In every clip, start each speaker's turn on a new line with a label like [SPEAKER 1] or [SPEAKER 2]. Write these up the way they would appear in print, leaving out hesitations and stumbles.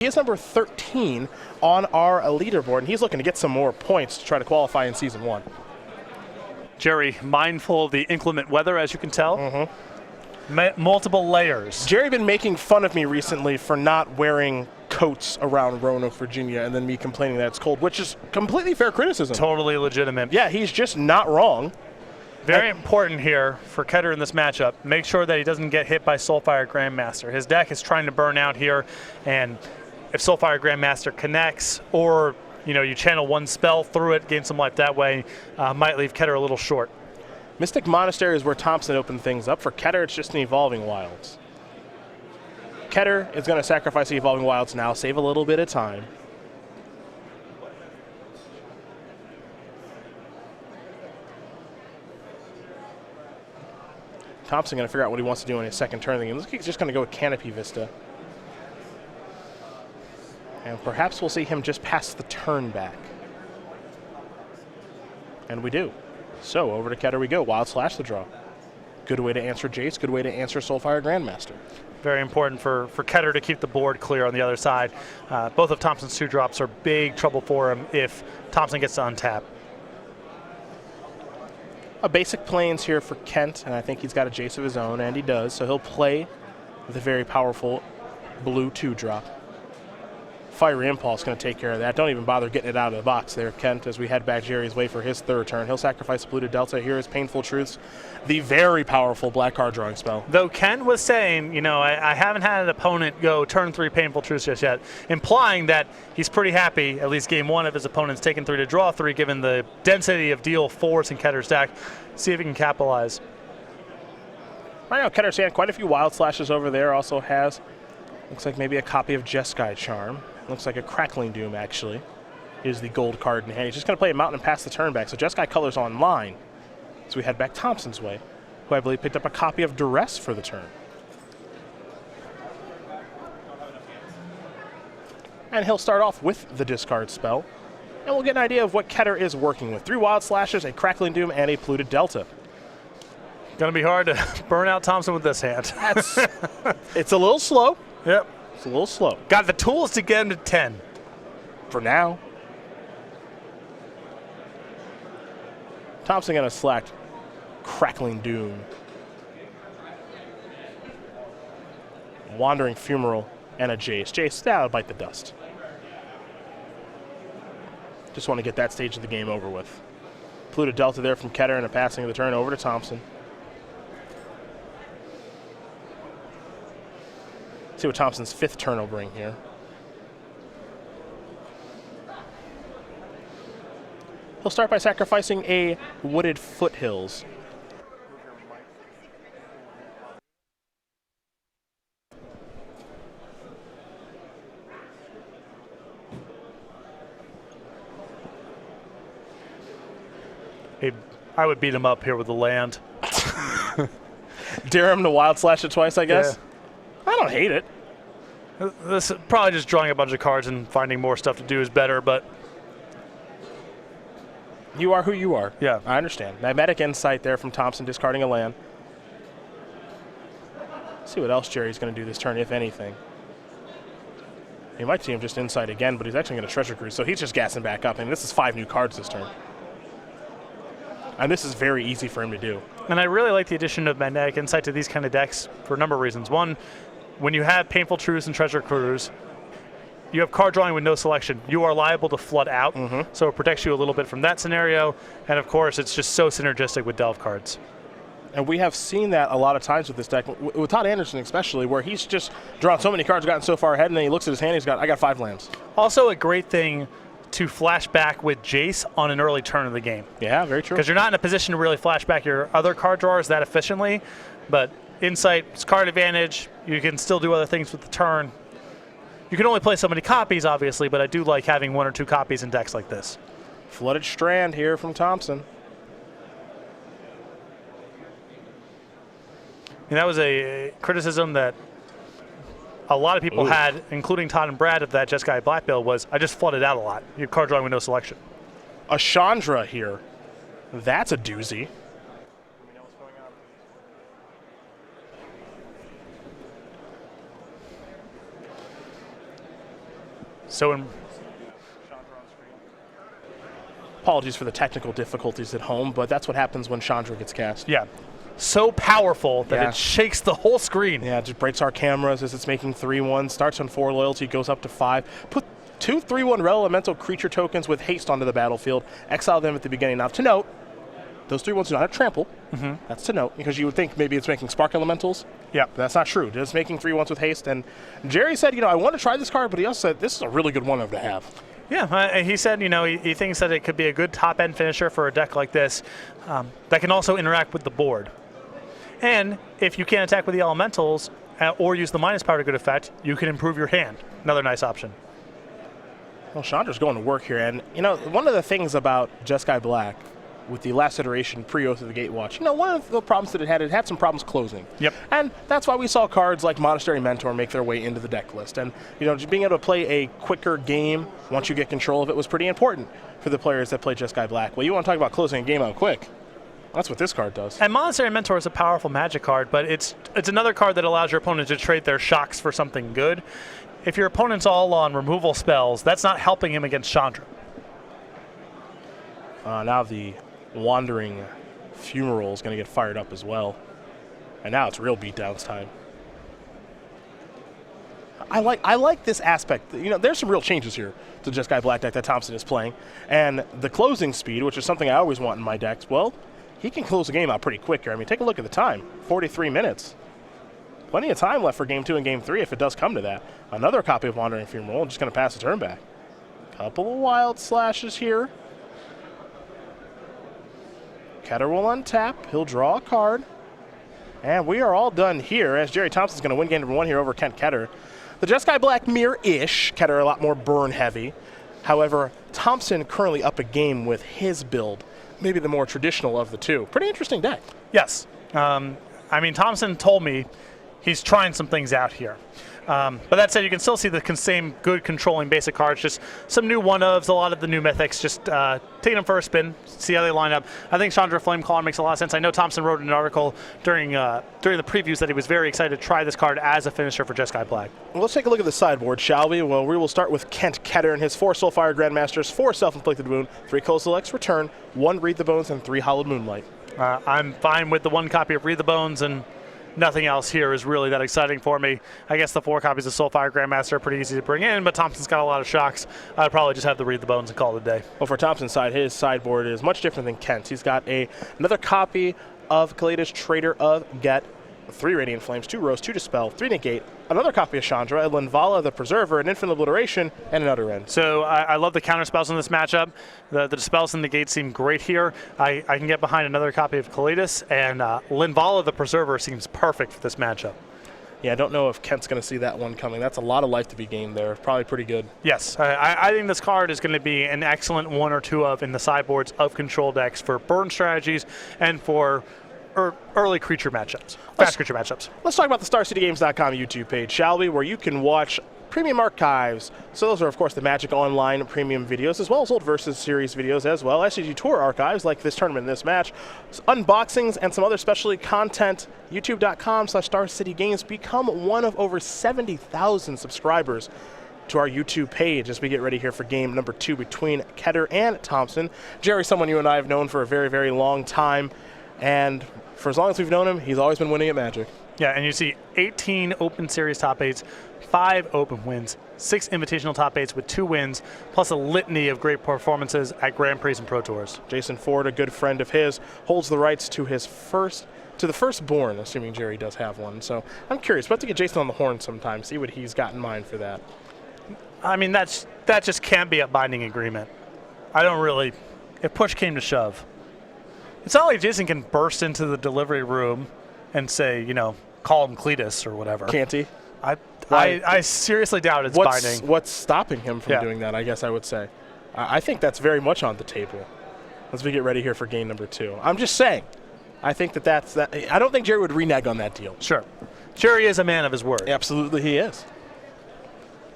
[SPEAKER 1] He is number 13 on our leaderboard, and he's looking to get some more points to try to qualify in Season 1.
[SPEAKER 2] Gerry, mindful of the inclement weather, as you can tell. Multiple layers.
[SPEAKER 1] Gerry been making fun of me recently for not wearing coats around Roanoke, Virginia, and then me complaining that it's cold, which is completely fair criticism.
[SPEAKER 2] Totally legitimate.
[SPEAKER 1] Yeah, he's just not wrong.
[SPEAKER 2] Very important here for Ketter in this matchup. Make sure that he doesn't get hit by Soulfire Grandmaster. His deck is trying to burn out here, and if Soulfire Grandmaster connects, or you channel one spell through it, gain some life that way, might leave Ketter a little short.
[SPEAKER 1] Mystic Monastery is where Thompson opened things up. For Ketter, it's just an Evolving Wilds. Ketter is going to sacrifice the Evolving Wilds now, save a little bit of time. Thompson going to figure out what he wants to do in his second turn. Looks like he's just going to go with Canopy Vista. And perhaps we'll see him just pass the turn back. And we do. So over to Ketter we go. Wild Slash the draw. Good way to answer Jace. Good way to answer Soulfire Grandmaster.
[SPEAKER 2] Very important for Ketter to keep the board clear on the other side. Both of Thompson's 2-drops are big trouble for him if Thompson gets to untap.
[SPEAKER 1] A basic plains here for Kent, and I think he's got a Jace of his own, and he does. So he'll play with a very powerful blue 2-drop. Fiery Impulse going to take care of that. Don't even bother getting it out of the box there, Kent, as we head back Gerry's way for his third turn. He'll sacrifice Polluted Delta. Here is Painful Truths, the very powerful black card drawing spell.
[SPEAKER 2] Though Kent was saying, I haven't had an opponent go turn 3 Painful Truths just yet, implying that he's pretty happy, at least game 1 of his opponent's taken 3 to draw 3, given the density of deal 4s in Ketter's deck. See if he can capitalize.
[SPEAKER 1] Right now, Ketter's hand quite a few Wild Slashes over there. Also has, looks like maybe a copy of Jeskai Charm. Looks like a Crackling Doom, actually, is the gold card in hand. He's just going to play a Mountain and pass the turn back. So Jeskai colors online. So we head back Thompson's way, who I believe picked up a copy of Duress for the turn. And he'll start off with the discard spell. And we'll get an idea of what Ketter is working with. 3 Wild Slashes, a Crackling Doom, and a Polluted Delta.
[SPEAKER 2] Going to be hard to burn out Thompson with this hand.
[SPEAKER 1] It's a little slow.
[SPEAKER 2] Yep.
[SPEAKER 1] It's a little slow.
[SPEAKER 2] Got the tools to get him to 10.
[SPEAKER 1] For now. Thompson going to select Crackling Doom. Wandering Fumarole and a Jace. Jace, that'll bite the dust. Just want to get that stage of the game over with. Polluted Delta there from Ketter and a passing of the turn over to Thompson. See what Thompson's 5th turn will bring here. He'll start by sacrificing a Wooded Foothills.
[SPEAKER 2] Hey, I would beat him up here with the land.
[SPEAKER 1] Dare him to Wild Slash it twice, I guess?
[SPEAKER 2] Yeah.
[SPEAKER 1] I don't hate it.
[SPEAKER 2] This probably just drawing a bunch of cards and finding more stuff to do is better, but
[SPEAKER 1] you are who you are.
[SPEAKER 2] Yeah,
[SPEAKER 1] I understand. Magnetic Insight there from Thompson, discarding a land. See what else Gerry's going to do this turn, if anything. You might see him just Insight again, but he's actually going to Treasure Cruise, so he's just gassing back up. And this is 5 new cards this turn. And this is very easy for him to do.
[SPEAKER 2] And I really like the addition of Magnetic Insight to these kind of decks for a number of reasons. One, when you have Painful Truths and Treasure Cruise, you have card drawing with no selection. You are liable to flood out, so it protects you a little bit from that scenario. And of course, it's just so synergistic with Delve cards.
[SPEAKER 1] And we have seen that a lot of times with this deck, with Todd Anderson especially, where he's just drawn so many cards, gotten so far ahead, and then he looks at his hand, I got 5 lands.
[SPEAKER 2] Also a great thing to flash back with Jace on an early turn of the game.
[SPEAKER 1] Yeah, very true.
[SPEAKER 2] Because you're not in a position to really flash back your other card drawers that efficiently, but Insight's card advantage, you can still do other things with the turn. You can only play so many copies, obviously, but I do like having 1 or 2 copies in decks like this.
[SPEAKER 1] Flooded Strand here from Thompson.
[SPEAKER 2] And that was a criticism that a lot of people had, including Todd and Brad, of that Jeskai Black Bill, was I just flooded out a lot. Your card drawing with no selection.
[SPEAKER 1] A Chandra here. That's a doozy. Apologies for the technical difficulties at home, but that's what happens when Chandra gets cast.
[SPEAKER 2] Yeah. So powerful that it shakes the whole screen.
[SPEAKER 1] Yeah, it just breaks our cameras as it's making 3-1. Starts on 4 loyalty, goes up to 5. Put 2 3-1 red elemental creature tokens with haste onto the battlefield. Exile them at the beginning. Now, to note, those 3-1s do not have trample. That's to note, because you would think maybe it's making spark elementals.
[SPEAKER 2] Yeah.
[SPEAKER 1] But that's not true. It's just making 3-1s with haste. And Gerry said, I want to try this card, but he also said this is a really good one of to have.
[SPEAKER 2] Yeah, he said, he thinks that it could be a good top-end finisher for a deck like this that can also interact with the board. And if you can't attack with the elementals or use the minus power to good effect, you can improve your hand. Another nice option.
[SPEAKER 1] Well, Chandra's going to work here. And, one of the things about Jeskai Black with the last iteration pre-Oath of the Gatewatch, one of the problems that it had some problems closing.
[SPEAKER 2] Yep.
[SPEAKER 1] And that's why we saw cards like Monastery Mentor make their way into the deck list. And, just being able to play a quicker game once you get control of it was pretty important for the players that play Jeskai Black. Well, you want to talk about closing a game out quick. That's what this card does.
[SPEAKER 2] And Monastery Mentor is a powerful Magic card, but it's another card that allows your opponent to trade their shocks for something good. If your opponent's all on removal spells, that's not helping him against Chandra.
[SPEAKER 1] Now the Wandering Fumarole is going to get fired up as well. And now it's real beatdowns time. I like this aspect. There's some real changes here to the Jeskai Black deck that Thompson is playing. And the closing speed, which is something I always want in my decks, well, he can close the game out pretty quick here. I mean, take a look at the time, 43 minutes. Plenty of time left for Game 2 and Game 3 if it does come to that. Another copy of Wandering Fumarole, just going to pass the turn back. Couple of wild slashes here. Ketter will untap. He'll draw a card. And we are all done here as Gerry Thompson's going to win game number 1 here over Kent Ketter. The Jeskai Black mirror-ish. Ketter a lot more burn-heavy. However, Thompson currently up a game with his build. Maybe the more traditional of the two. Pretty interesting deck.
[SPEAKER 2] Yes. Thompson told me he's trying some things out here. But that said, you can still see the same good controlling basic cards, just some new one-ofs, a lot of the new mythics, just taking them for a spin, see how they line up. I think Chandra Flamecaller makes a lot of sense. I know Thompson wrote an article during the previews that he was very excited to try this card as a finisher for Jeskai Black.
[SPEAKER 1] Well, let's take a look at the sideboard, shall we? Well, we will start with Kent Ketter and his 4 Soulfire Grandmasters, 4 Self-Inflicted Wound, 3 Kozilek's Return, 1 Read the Bones, and 3 Hallowed Moonlight.
[SPEAKER 2] I'm fine with the 1 copy of Read the Bones, and nothing else here is really that exciting for me. I guess the 4 copies of Soulfire Grandmaster are pretty easy to bring in, but Thompson's got a lot of shocks. I'd probably just have to Read the Bones and call it a day. Well,
[SPEAKER 1] for Thompson's side, his sideboard is much different than Kent's. He's got another copy of Kaleidus, Trader of Get, 3 Radiant Flames, 2 Rose, 2 Dispel, 3 Negate, another copy of Chandra, a Linvala the Preserver, an Infinite Obliteration, and an Utter End.
[SPEAKER 2] So I love the counter spells in this matchup. The Dispels and Negates seem great here. I can get behind another copy of Kaleidus, and Linvala the Preserver seems perfect for this matchup.
[SPEAKER 1] Yeah, I don't know if Kent's going to see that one coming. That's a lot of life to be gained there. Probably pretty good.
[SPEAKER 2] Yes, I think this card is going to be an excellent 1 or 2 of in the sideboards of control decks for burn strategies and for early creature matchups, fast creature matchups.
[SPEAKER 1] Let's talk about the StarCityGames.com YouTube page, shall we, where you can watch premium archives. So those are, of course, the Magic Online premium videos, as well as old Versus Series videos as well. SCG Tour archives, like this tournament and this match. Unboxings and some other specialty content. YouTube.com/StarCityGames. Become one of over 70,000 subscribers to our YouTube page as we get ready here for game number 2 between Ketter and Thompson. Gerry, someone you and I have known for a very, very long time. And for as long as we've known him, he's always been winning at Magic.
[SPEAKER 2] Yeah, and you see 18 Open Series top 8s, 5 Open wins, 6 Invitational top 8s with 2 wins, plus a litany of great performances at Grand Prix and Pro Tours.
[SPEAKER 1] Jason Ford, a good friend of his, holds the rights to the firstborn, assuming Gerry does have one. So I'm curious. We'll have to get Jason on the horn sometime, see what he's got in mind for that.
[SPEAKER 2] I mean, that just can't be a binding agreement. If push came to shove. It's not like Jason can burst into the delivery room and say, call him Cletus or whatever.
[SPEAKER 1] Can't he?
[SPEAKER 2] I seriously doubt it's binding.
[SPEAKER 1] What's stopping him from doing that, I guess I would say. I think that's very much on the table as we get ready here for game number 2. I'm just saying. I think that's that. I don't think Gerry would renege on that deal.
[SPEAKER 2] Sure. Gerry is a man of his word.
[SPEAKER 1] Absolutely he is.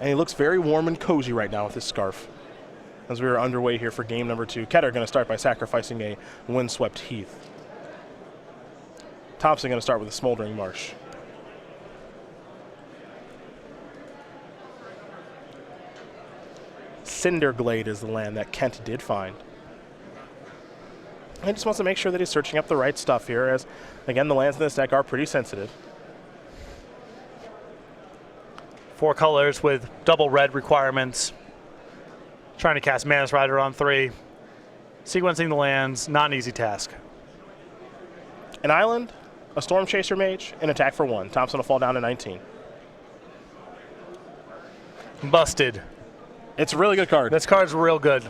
[SPEAKER 1] And he looks very warm and cozy right now with his scarf. As we are underway here for game number 2. Ketter going to start by sacrificing a Windswept Heath. Thompson going to start with a Smoldering Marsh. Cinderglade is the land that Kent did find. He just wants to make sure that he's searching up the right stuff here, as, again, the lands in this deck are pretty sensitive.
[SPEAKER 2] 4 colors with double red requirements. Trying to cast Manus Rider on 3. Sequencing the lands, not an easy task.
[SPEAKER 1] An island, a Storm Chaser Mage, and attack for 1. Thompson will fall down to 19.
[SPEAKER 2] Busted.
[SPEAKER 1] It's a really good card.
[SPEAKER 2] This card's real good.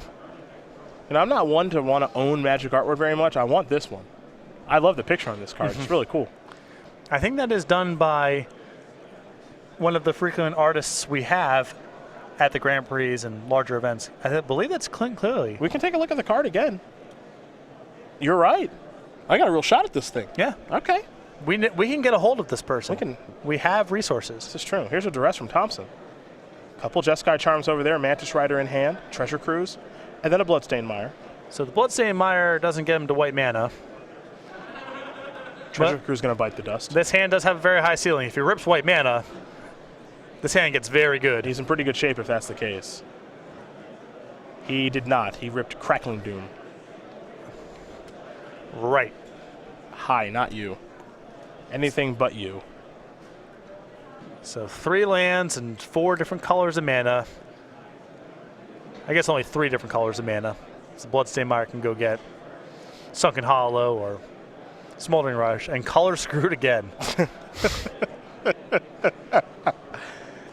[SPEAKER 1] And I'm not one to want to own Magic artwork very much. I want this one. I love the picture on this card. It's really cool.
[SPEAKER 2] I think that is done by one of the frequent artists we have at the Grand Prix and larger events. I believe that's Clint Clearly.
[SPEAKER 1] We can take a look at the card again. You're right. I got a real shot at this thing.
[SPEAKER 2] Yeah.
[SPEAKER 1] Okay.
[SPEAKER 2] We can get a hold of this person. We have resources.
[SPEAKER 1] This is true. Here's a duress from Thompson. Couple Jeskai Charms over there, Mantis Rider in hand, Treasure Cruise, and then a Bloodstained Mire.
[SPEAKER 2] So the Bloodstained Mire doesn't get him to white mana.
[SPEAKER 1] Treasure Cruise is going to bite the dust.
[SPEAKER 2] This hand does have a very high ceiling. If he rips white mana, this hand gets very good.
[SPEAKER 1] He's in pretty good shape if that's the case. He did not. He ripped Crackling Doom.
[SPEAKER 2] Right.
[SPEAKER 1] Hi, not you. Anything but you.
[SPEAKER 2] So 3 lands and 4 different colors of mana. I guess only 3 different colors of mana. So Bloodstained Mire can go get Sunken Hollow or Smoldering Rush, and color screwed again.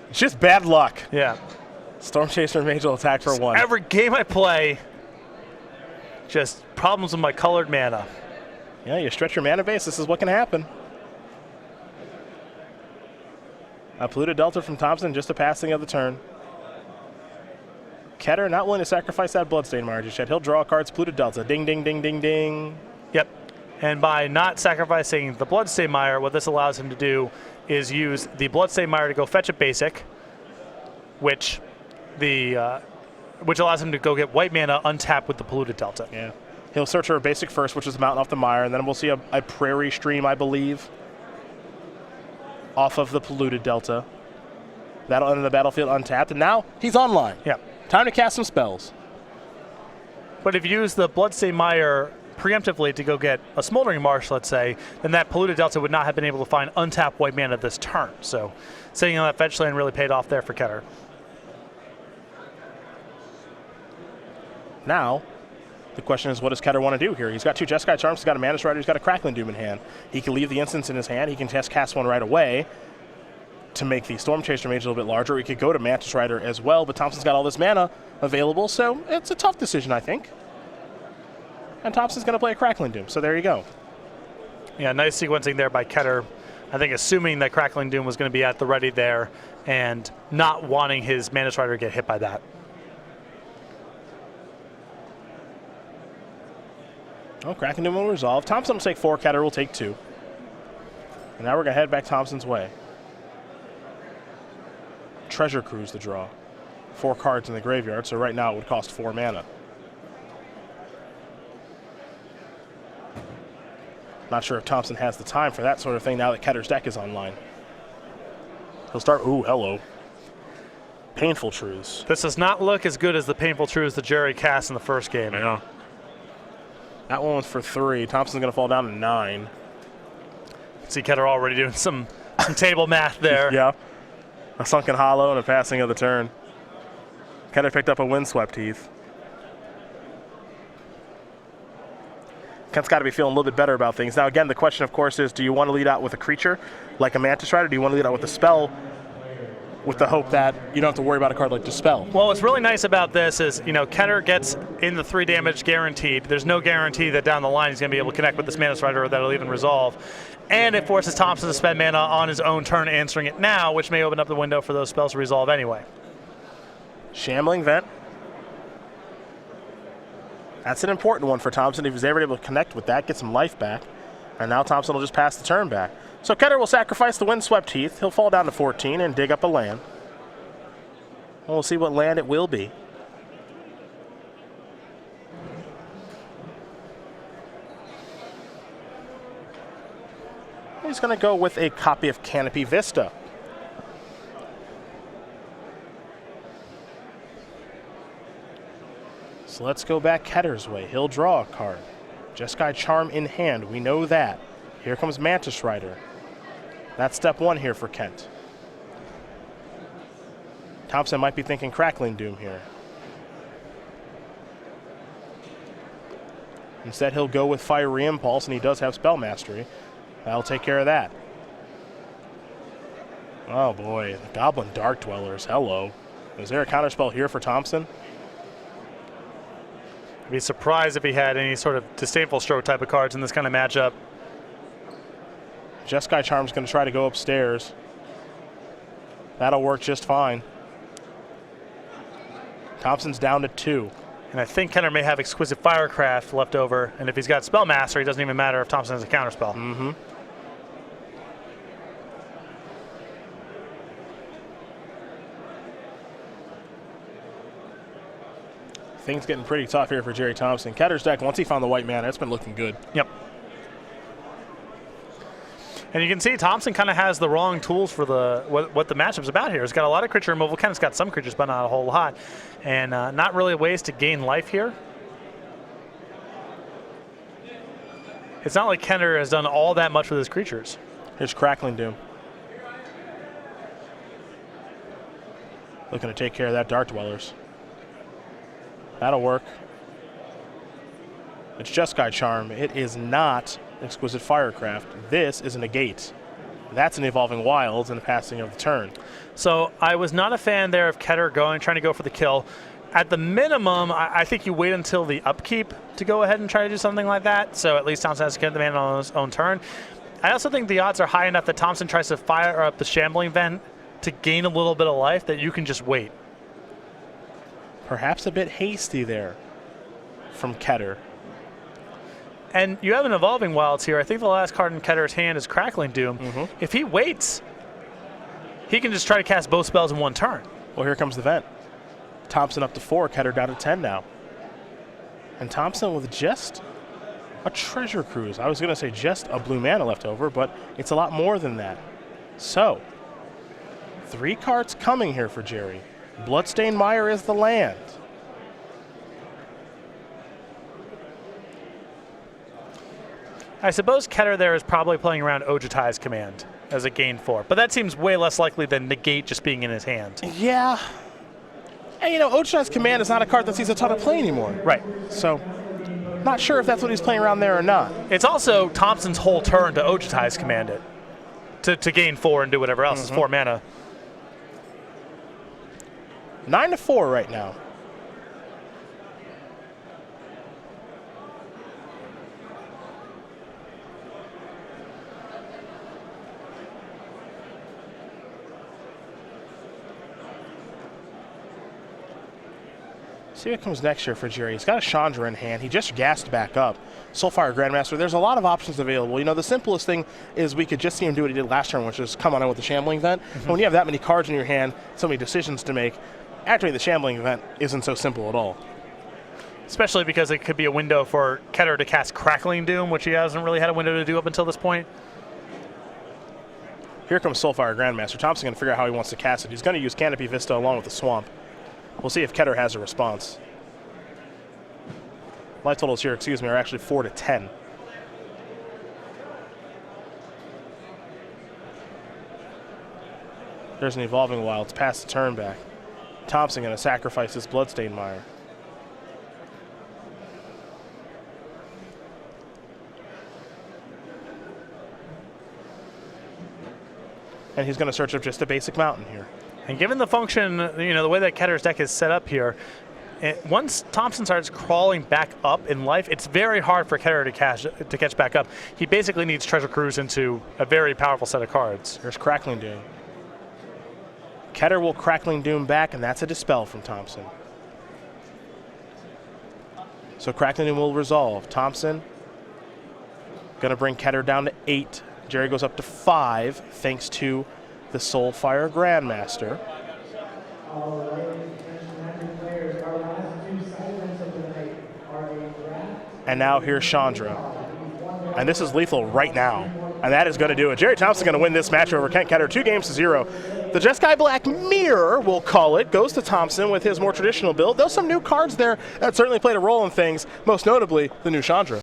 [SPEAKER 1] It's just bad luck.
[SPEAKER 2] Yeah.
[SPEAKER 1] Storm Chaser Mage will attack for 1.
[SPEAKER 2] Every game I play, just problems with my colored mana.
[SPEAKER 1] Yeah, you stretch your mana base. This is what can happen. A Polluted Delta from Thompson, just a passing of the turn. Ketter not willing to sacrifice that Bloodstained Mire just yet. He'll draw cards, Polluted Delta. Ding, ding, ding, ding, ding.
[SPEAKER 2] Yep. And by not sacrificing the Bloodstained Mire, what this allows him to do is use the Bloodstained Mire to go fetch a basic, which allows him to go get white mana untapped with the Polluted Delta.
[SPEAKER 1] Yeah. He'll search for a basic first, which is a Mountain off the Mire, and then we'll see a Prairie Stream, I believe, off of the Polluted Delta. That'll enter the battlefield untapped, and now he's online.
[SPEAKER 2] Yeah.
[SPEAKER 1] Time to cast some spells.
[SPEAKER 2] But if you use the Bloodstained Mire preemptively to go get a Smoldering Marsh, let's say, then that Polluted Delta would not have been able to find untapped white mana this turn. So sitting on that fetch land really paid off there for Ketter.
[SPEAKER 1] Now, the question is, what does Ketter want to do here? He's got 2 Jeskai Charms, he's got a Mantis Rider, he's got a Crackling Doom in hand. He can leave the instance in his hand, he can just cast one right away to make the Storm Chaser Mage a little bit larger. He could go to Mantis Rider as well, but Thompson's got all this mana available, so it's a tough decision, I think. And Thompson's going to play a Crackling Doom, so there you go.
[SPEAKER 2] Yeah, nice sequencing there by Ketter. I think assuming that Crackling Doom was going to be at the ready there and not wanting his Mantis Rider to get hit by that.
[SPEAKER 1] Oh, Crackling Doom will resolve. Thompson will take 4, Ketter will take 2. And now we're going to head back Thompson's way. Treasure Cruise the draw. 4 cards in the graveyard, so right now it would cost 4 mana. Not sure if Thompson has the time for that sort of thing now that Ketter's deck is online. He'll start, ooh, hello. Painful Truths.
[SPEAKER 2] This does not look as good as the Painful Truths that Gerry cast in the first game.
[SPEAKER 1] Yeah. That one was for 3. Thompson's going to fall down to 9.
[SPEAKER 2] See Ketter already doing some table math there.
[SPEAKER 1] Yeah. A Sunken Hollow and a passing of the turn. Ketter picked up a Windswept Heath. Kent's got to be feeling a little bit better about things. Now, again, the question, of course, is do you want to lead out with a creature like a Mantis Rider? Do you want to lead out with a spell with the hope that you don't have to worry about a card like Dispel?
[SPEAKER 2] Well, what's really nice about this is, Ketter gets in the 3 damage guaranteed. There's no guarantee that down the line he's going to be able to connect with this Mantis Rider or that'll even resolve. And it forces Thompson to spend mana on his own turn answering it now, which may open up the window for those spells to resolve anyway.
[SPEAKER 1] Shambling Vent. That's an important one for Thompson. If he's ever able to connect with that, get some life back. And now Thompson will just pass the turn back. So Ketter will sacrifice the Windswept Heath. He'll fall down to 14 and dig up a land. And we'll see what land it will be. He's going to go with a copy of Canopy Vista. So let's go back Ketter's way. He'll draw a card. Jeskai Charm in hand. We know that. Here comes Mantis Rider. That's step one here for Kent. Thompson might be thinking Crackling Doom here. Instead, he'll go with Fiery Impulse, and he does have Spell Mastery. That'll take care of that. Oh boy, Goblin Dark Dwellers, hello. Is there a counterspell here for Thompson?
[SPEAKER 2] I'd be surprised if he had any sort of Disdainful Stroke type of cards in this kind of matchup.
[SPEAKER 1] Jeskai Charm's going to try to go upstairs. That'll work just fine. Thompson's down to 2.
[SPEAKER 2] And I think Ketter may have Exquisite Firecraft left over, and if he's got Spell Master, it doesn't even matter if Thompson has a counterspell.
[SPEAKER 1] Mm-hmm. Things getting pretty tough here for Gerry Thompson. Ketter's deck, once he found the white mana, it's been looking good.
[SPEAKER 2] Yep. And you can see Thompson kind of has the wrong tools for what the matchup's about here. He's got a lot of creature removal. Kent's got some creatures, but not a whole lot. And not really ways to gain life here. It's not like Ketter has done all that much with his creatures.
[SPEAKER 1] Here's Crackling Doom. Looking to take care of that Dark Dwellers. That'll work. It's Jeskai Charm. It is not Exquisite Firecraft. This is a negate. That's an Evolving Wilds and a passing of the turn.
[SPEAKER 2] So I was not a fan there of Ketter trying to go for the kill. At the minimum, I think you wait until the upkeep to go ahead and try to do something like that. So at least Thompson has to get the mana on his own turn. I also think the odds are high enough that Thompson tries to fire up the Shambling Vent to gain a little bit of life that you can just wait.
[SPEAKER 1] Perhaps a bit hasty there from Ketter.
[SPEAKER 2] And you have an Evolving Wilds here. I think the last card in Ketter's hand is Crackling Doom.
[SPEAKER 1] Mm-hmm.
[SPEAKER 2] If he waits, he can just try to cast both spells in one turn.
[SPEAKER 1] Well, here comes the vent. Thompson up to 4, Ketter down to 10 now. And Thompson with just a Treasure Cruise. I was going to say just a blue mana left over, but it's a lot more than that. So, 3 cards coming here for Gerry. Bloodstained Mire is the land.
[SPEAKER 2] I suppose Ketter there is probably playing around Ojutai's command as a gain 4, but that seems way less likely than negate just being in his hand.
[SPEAKER 1] Yeah. And you know, Ojutai's command is not a card that sees a ton of play anymore.
[SPEAKER 2] Right.
[SPEAKER 1] So, not sure if that's what he's playing around there or not.
[SPEAKER 2] It's also Thompson's whole turn to Ojutai's command it. To gain 4 and do whatever else is 4 mana.
[SPEAKER 1] 9 to 4 right now. See what comes next here for Gerry. He's got a Chandra in hand. He just gassed back up. Soulfire Grandmaster, there's a lot of options available. You know, the simplest thing is we could just see him do what he did last turn, which is come on in with the Shambling Vent. And when you have that many cards in your hand, so many decisions to make, actually the Shambling Vent isn't so simple at all.
[SPEAKER 2] Especially because it could be a window for Ketter to cast Crackling Doom, which he hasn't really had a window to do up until this point.
[SPEAKER 1] Here comes Soulfire Grandmaster. Thompson's going to figure out how he wants to cast it. He's going to use Canopy Vista along with the Swamp. We'll see if Ketter has a response. Life totals here, are actually 4 to 10. There's an Evolving Wilds past the turn back. Thompson going to sacrifice his Bloodstained Mire. And he's going to search up just a basic mountain here.
[SPEAKER 2] And given the function, you know, the way that Ketter's deck is set up here, once Thompson starts crawling back up in life, it's very hard for Ketter to catch back up. He basically needs Treasure Cruise into a very powerful set of cards.
[SPEAKER 1] Here's Crackling Doom. Ketter will Crackling Doom back, and that's a Dispel from Thompson. So Crackling Doom will resolve. Thompson going to bring Ketter down to 8. Gerry goes up to 5, thanks to the Soulfire Grandmaster. And now here's Chandra. And this is lethal right now. And that is going to do it. Gerry Thompson's going to win this match over Kent Ketter 2 games to 0. The Jeskai Black Mirror, we'll call it, goes to Thompson with his more traditional build. Though some new cards there that certainly played a role in things, most notably the new Chandra.